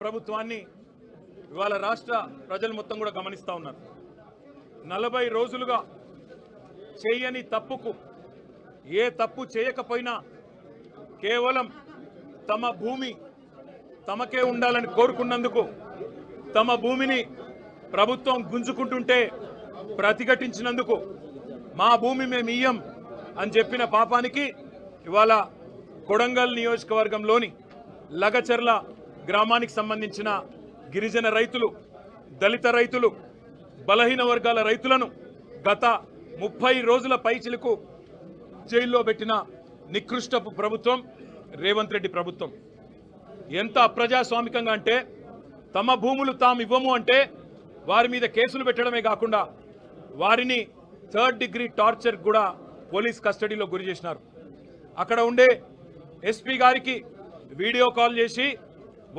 ప్రభుత్వాన్ని ఇవాళ రాష్ట్ర ప్రజలు మొత్తం కూడా గమనిస్తా ఉన్నారు. 40 రోజులుగా చేయని తప్పుకు ఏ తప్పు చేయకపోయినా కేవలం తమ భూమి తమకే ఉండాలని కోరుకున్నందుకు తమ భూమిని ప్రభుత్వం గుంజుకుంటుంటే ప్రతిఘటించినందుకు మా భూమి మేము ఇయ్యం అని చెప్పిన పాపానికి ఇవాళ కొడంగల్ నియోజకవర్గంలోని లగచర్ల గ్రామానికి సంబంధించిన గిరిజన రైతులు, దళిత రైతులు, బలహీన వర్గాల రైతులను గత 30 రోజుల పైచిలకు జైల్లో పెట్టిన నికృష్టపు ప్రభుత్వం రేవంత్ రెడ్డి ప్రభుత్వం. ఎంత అప్రజాస్వామికంగా అంటే తమ భూములు తాము ఇవ్వము అంటే వారి మీద కేసులు పెట్టడమే కాకుండా వారిని 3rd డిగ్రీ టార్చర్ కూడా పోలీస్ కస్టడీలో గురి చేసినారు. అక్కడ ఉండే ఎస్పీ గారికి వీడియో కాల్ చేసి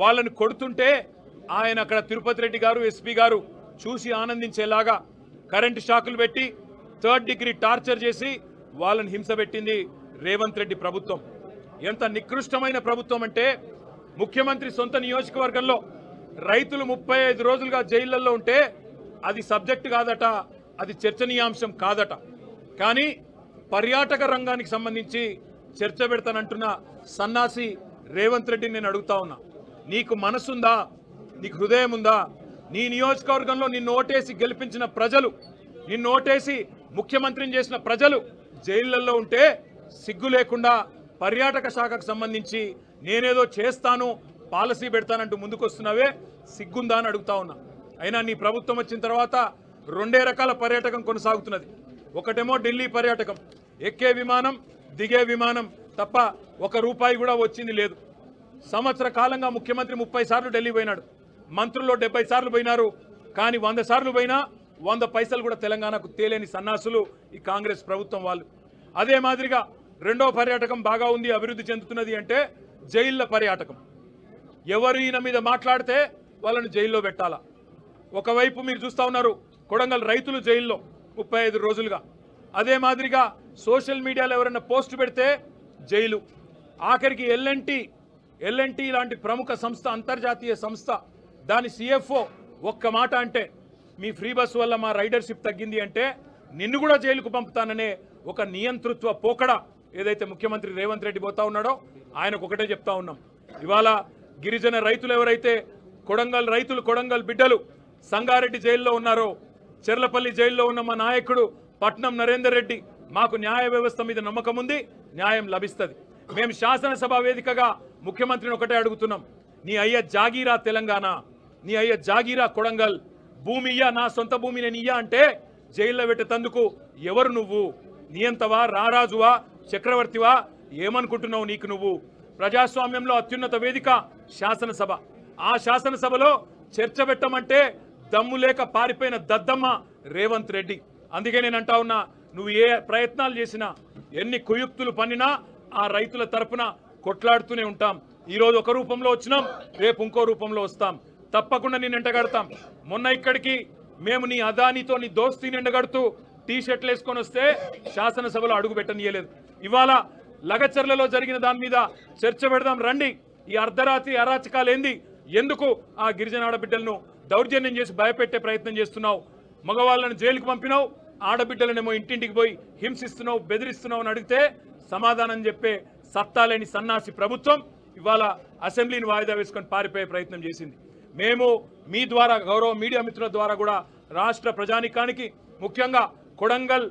వాళ్ళని కొడుతుంటే ఆయన అక్కడ తిరుపతి రెడ్డి గారు, ఎస్పీ గారు చూసి ఆనందించేలాగా కరెంటు షాకులు పెట్టి 3rd డిగ్రీ టార్చర్ చేసి వాళ్ళని హింస పెట్టింది రేవంత్ రెడ్డి ప్రభుత్వం. ఎంత నికృష్టమైన ప్రభుత్వం అంటే ముఖ్యమంత్రి సొంత నియోజకవర్గంలో రైతులు 35 రోజులుగా జైళ్లలో ఉంటే అది సబ్జెక్ట్ కాదట, అది చర్చనీయాంశం కాదట. కానీ పర్యాటక రంగానికి సంబంధించి చర్చ పెడతానంటున్న సన్నాసి రేవంత్ రెడ్డిని నేను అడుగుతా ఉన్నా, నీకు మనసుందా? నీకు హృదయం ఉందా? నీ నియోజకవర్గంలో నిన్ను ఓటేసి గెలిపించిన ప్రజలు, నిన్ను ఓటేసి ముఖ్యమంత్రిని చేసిన ప్రజలు జైళ్లలో ఉంటే సిగ్గు లేకుండా పర్యాటక శాఖకు సంబంధించి నేనేదో చేస్తాను, పాలసీ పెడతానంటూ ముందుకొస్తున్నావే, సిగ్గుందా అని అడుగుతా ఉన్నా. అయినా నీ ప్రభుత్వం వచ్చిన తర్వాత 2 రకాల పర్యాటకం కొనసాగుతున్నది. ఒకటేమో ఢిల్లీ పర్యాటకం, ఎక్కే విమానం దిగే విమానం తప్ప ₹1 కూడా వచ్చింది లేదు. సంవత్సర కాలంగా ముఖ్యమంత్రి 30 సార్లు ఢిల్లీ పోయినాడు, మంత్రులు 70 సార్లు పోయినారు. కానీ 100 సార్లు పోయినా 100 పైసలు కూడా తెలంగాణకు తేలేని సన్నాసులు ఈ కాంగ్రెస్ ప్రభుత్వం వాళ్ళు. అదే మాదిరిగా రెండో పర్యాటకం బాగా ఉంది, అభివృద్ధి చెందుతున్నది అంటే జైళ్ల పర్యాటకం. ఎవరు ఈయన మీద మాట్లాడితే వాళ్ళని జైల్లో పెట్టాలా. ఒకవైపు మీరు చూస్తూ ఉన్నారు కొడంగల్ రైతులు జైల్లో 35 రోజులుగా. అదే మాదిరిగా సోషల్ మీడియాలో ఎవరైనా పోస్ట్ పెడితే జైలు. ఆఖరికి ఎల్ఎన్టీ లాంటి ప్రముఖ సంస్థ, అంతర్జాతీయ సంస్థ, దాని CFO ఒక్క మాట అంటే మీ ఫ్రీ బస్ వల్ల మా రైడర్షిప్ తగ్గింది అంటే నిన్ను కూడా జైలుకు పంపుతాననే ఒక నియంతృత్వ పోకడ ఏదైతే ముఖ్యమంత్రి రేవంత్ రెడ్డి పోతా ఉన్నాడో ఆయనకు ఒకటే చెప్తా ఉన్నాం. ఇవాళ గిరిజన రైతులు ఎవరైతే కొడంగల్ రైతులు, కొడంగల్ బిడ్డలు సంగారెడ్డి జైల్లో ఉన్నారో, చెర్లపల్లి జైల్లో ఉన్న మా నాయకుడు పట్నం నరేందర్ రెడ్డి, మాకు న్యాయ వ్యవస్థ మీద నమ్మకం ఉంది, న్యాయం లభిస్తుంది. మేము శాసనసభ వేదికగా ముఖ్యమంత్రిని ఒకటే అడుగుతున్నాం, నీ అయ్య జాగీరా తెలంగాణ, నీ అయ్య జాగీరా కొడంగల్, భూమి ఇయ్యా, నా సొంత భూమి నేను ఇయ్యా అంటే జైల్లో పెట్టేందుకు ఎవరు నువ్వు? నియంతవా, రారాజువా, చక్రవర్తివా? ఏమనుకుంటున్నావు నీకు నువ్వు? ప్రజాస్వామ్యంలో అత్యున్నత వేదిక శాసనసభ. ఆ శాసనసభలో చర్చ పెట్టమంటే దమ్ము లేక పారిపోయిన దద్దమ్మ రేవంత్ రెడ్డి. అందుకే నేను అంటా ఉన్నా, నువ్వు ఏ ప్రయత్నాలు చేసినా, ఎన్ని కుయుక్తులు పన్నినా ఆ రైతుల తరపున కొట్లాడుతూనే ఉంటాం. ఈరోజు ఒక రూపంలో వచ్చినాం, రేపు ఇంకో రూపంలో వస్తాం. తప్పకుండా నేను ఎండగడతాం. మొన్న ఇక్కడికి మేము నీ అదానితో నీ దోస్తీని ఎండగడుతూ టీషర్ట్లు వేసుకొని వస్తే శాసనసభలో అడుగు పెట్టనీయలేదు. ఇవాళ లగచర్లలో జరిగిన దాని మీద చర్చ పెడదాం రండి. ఈ అర్ధరాత్రి అరాచకాలు ఏంది? ఎందుకు ఆ గిరిజన ఆడబిడ్డలను దౌర్జన్యం చేసి భయపెట్టే ప్రయత్నం చేస్తున్నావు? మగవాళ్ళని జైలుకు పంపినావు, ఆడబిడ్డలనేమో ఇంటింటికి పోయి హింసిస్తున్నావు, బెదిరిస్తున్నావు అని అడిగితే సమాధానం చెప్పే సత్తాలేని సన్నాసి ప్రభుత్వం ఇవాళ అసెంబ్లీని వాయిదా వేసుకొని పారిపోయే ప్రయత్నం చేసింది. మేము మీ ద్వారా, గౌరవ మీడియా మిత్రుల ద్వారా కూడా రాష్ట్ర ప్రజానికానికి, ముఖ్యంగా కొడంగల్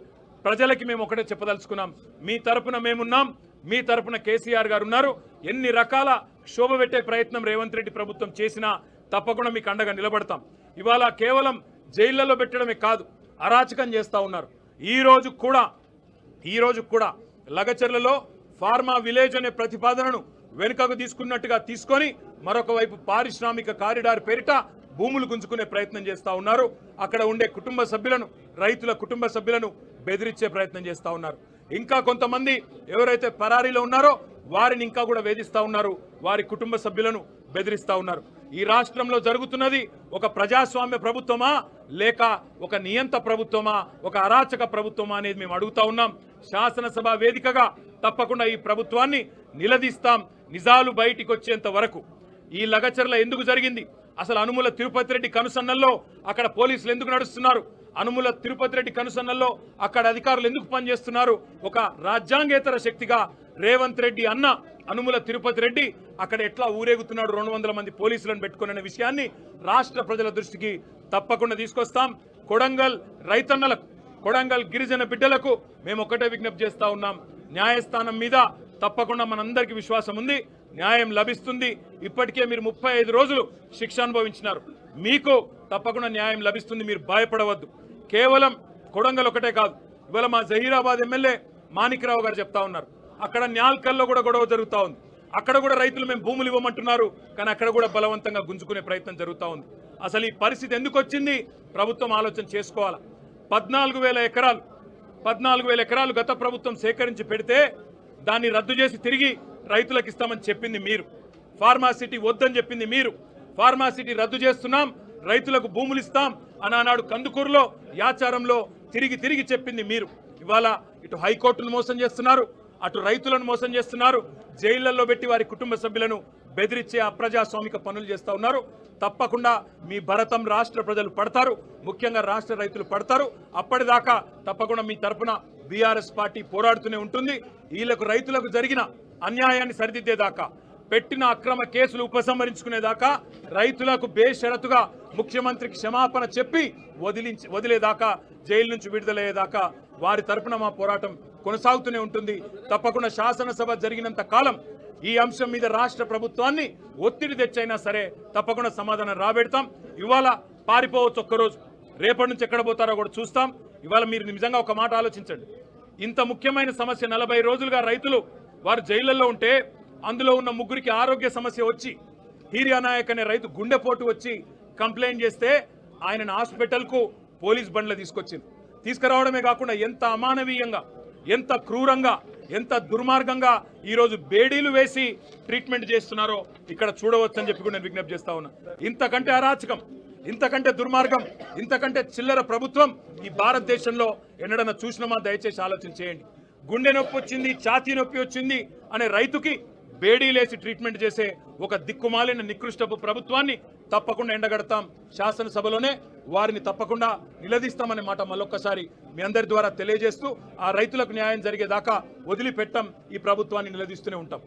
ప్రజలకి మేము ఒకటే చెప్పదలుచుకున్నాం, మీ తరపున మేమున్నాం, మీ తరపున కేసీఆర్ గారు ఉన్నారు. ఎన్ని రకాల శోభ పెట్టే ప్రయత్నం రేవంత్ రెడ్డి ప్రభుత్వం చేసినా తప్పకుండా మీకు అండగా నిలబడతాం. ఇవాళ కేవలం జైళ్లలో పెట్టడమే కాదు, అరాచకం చేస్తూ ఉన్నారు. ఈ రోజు కూడా లగచర్లలో ఫార్మా విలేజ్ అనే ప్రతిపాదనను వెనుకకు తీసుకున్నట్టుగా తీసుకొని మరొక వైపు పారిశ్రామిక కారిడార్ పేరిట భూములు గుంజుకునే ప్రయత్నం చేస్తూ ఉన్నారు. అక్కడ ఉండే కుటుంబ సభ్యులను, రైతుల కుటుంబ సభ్యులను బెదిరించే ప్రయత్నం చేస్తూ ఉన్నారు. ఇంకా కొంతమంది ఎవరైతే పరారీలో ఉన్నారో వారిని ఇంకా కూడా వేధిస్తూ ఉన్నారు, వారి కుటుంబ సభ్యులను బెదిరిస్తూ ఉన్నారు. ఈ రాష్ట్రంలో జరుగుతున్నది ఒక ప్రజాస్వామ్య ప్రభుత్వమా లేక ఒక నియంత ప్రభుత్వమా, ఒక అరాచక ప్రభుత్వమా అనేది మేము అడుగుతా ఉన్నాం. శాసనసభ వేదికగా తప్పకుండా ఈ ప్రభుత్వాన్ని నిలదీస్తాం. నిజాలు బయటికి వచ్చేంత వరకు ఈ లగచర్ల ఎందుకు జరిగింది, అసలు అనుముల తిరుపతి రెడ్డి కనుసన్నల్లో అక్కడ పోలీసులు ఎందుకు నడుస్తున్నారు, అనుముల తిరుపతి రెడ్డి కనుసన్నల్లో అక్కడ అధికారులు ఎందుకు పనిచేస్తున్నారు, ఒక రాజ్యాంగేతర శక్తిగా రేవంత్ రెడ్డి అన్న అనుముల తిరుపతి రెడ్డి అక్కడ ఎట్లా ఊరేగుతున్నాడు 200 మంది పోలీసులను పెట్టుకునే విషయాన్ని రాష్ట్ర ప్రజల దృష్టికి తప్పకుండా తీసుకొస్తాం. కొడంగల్ రైతన్నలకు, కొడంగల్ గిరిజన బిడ్డలకు మేము ఒకటే విజ్ఞప్తి చేస్తా ఉన్నాం, న్యాయస్థానం మీద తప్పకుండా మనందరికీ విశ్వాసం ఉంది, న్యాయం లభిస్తుంది. ఇప్పటికే మీరు 35 రోజులు శిక్ష అనుభవించినారు, మీకు తప్పకుండా న్యాయం లభిస్తుంది, మీరు భయపడవద్దు. కేవలం కొడంగల్ ఒకటే కాదు, ఇవాళ మా జహీరాబాద్ ఎమ్మెల్యే మాణిక్రావు గారు చెప్తా ఉన్నారు, అక్కడ న్యాల్కల్లో కూడా గొడవ జరుగుతూ ఉంది, అక్కడ కూడా రైతులు మేము భూములు ఇవ్వమంటున్నారు, కానీ అక్కడ కూడా బలవంతంగా గుంజుకునే ప్రయత్నం జరుగుతూ ఉంది. అసలు ఈ పరిస్థితి ఎందుకు వచ్చింది ప్రభుత్వం ఆలోచన చేసుకోవాలి. 14,000 ఎకరాలు గత ప్రభుత్వం సేకరించి పెడితే దాన్ని రద్దు చేసి తిరిగి రైతులకు ఇస్తామని చెప్పింది మీరు, ఫార్మాసిటీ వద్దని చెప్పింది మీరు, ఫార్మాసిటీ రద్దు చేస్తున్నాం రైతులకు భూములు ఇస్తాం అని ఆనాడు కందుకూరులో యాచారంలో తిరిగి చెప్పింది మీరు. ఇవాళ ఇటు హైకోర్టును మోసం చేస్తున్నారు, అటు రైతులను మోసం చేస్తున్నారు, జైళ్లలో పెట్టి వారి కుటుంబ సభ్యులను బెదిరించే అప్రజాస్వామిక పనులు చేస్తూ ఉన్నారు. తప్పకుండా మీ భరతం రాష్ట్ర ప్రజలు పడతారు, ముఖ్యంగా రాష్ట్ర రైతులు పడతారు. అప్పటిదాకా తప్పకుండా మీ తరపున బీఆర్ఎస్ పార్టీ పోరాడుతూనే ఉంటుంది. వీళ్లకు రైతులకు జరిగిన అన్యాయాన్ని సరిదిద్దేదాకా, పెట్టిన అక్రమ కేసులు ఉపసంహరించుకునేదాకా, రైతులకు బేషరతుగా ముఖ్యమంత్రికి క్షమాపణ చెప్పి వదిలేదాకా, జైలు నుంచి విడుదలయ్యేదాకా వారి తరపున మా పోరాటం కొనసాగుతూనే ఉంటుంది. తప్పకుండా శాసనసభ జరిగినంత కాలం ఈ అంశం మీద రాష్ట్ర ప్రభుత్వాన్ని ఒత్తిడి తెచ్చైనా సరే తప్పకుండా సమాధానం రాబెడతాం. ఇవాళ పారిపోవచ్చు ఒక్కరోజు, రేపటి నుంచి ఎక్కడ పోతారో కూడా చూస్తాం. ఇవాళ మీరు నిజంగా ఒక మాట ఆలోచించండి, ఇంత ముఖ్యమైన సమస్య 40 రోజులుగా రైతులు వారు జైళ్లలో ఉంటే అందులో ఉన్న 3 ఆరోగ్య సమస్య వచ్చి హీరియానాయక్ అనే రైతు గుండెపోటు వచ్చి కంప్లైంట్ చేస్తే ఆయనను హాస్పిటల్కు పోలీస్ బండ్లు తీసుకురావడమే కాకుండా ఎంత అమానవీయంగా, ఎంత క్రూరంగా, ఎంత దుర్మార్గంగా ఈరోజు బేడీలు వేసి ట్రీట్మెంట్ చేస్తున్నారో ఇక్కడ చూడవచ్చని చెప్పి కూడా నేను విజ్ఞప్తి చేస్తా ఉన్నా. ఇంతకంటే అరాచకం, ఇంతకంటే దుర్మార్గం, ఇంతకంటే చిల్లర ప్రభుత్వం ఈ భారతదేశంలో ఎన్నడన్నా చూసినామా? దయచేసి ఆలోచన చేయండి. గుండె నొప్పి వచ్చింది, ఛాతీ నొప్పి వచ్చింది అనే రైతుకి బేడీలేసి ట్రీట్మెంట్ చేసే ఒక దిక్కుమాలిన నికృష్టపు ప్రభుత్వాన్ని తప్పకుండా ఎండగడతాం. శాసనసభలోనే వారిని తప్పకుండా నిలదీస్తామనే మాట మళ్ళొక్కసారి మీ అందరి ద్వారా తెలియజేస్తూ, ఆ రైతులకు న్యాయం జరిగేదాకా వదిలిపెట్టాం, ఈ ప్రభుత్వాన్ని నిలదీస్తూనే ఉంటాం.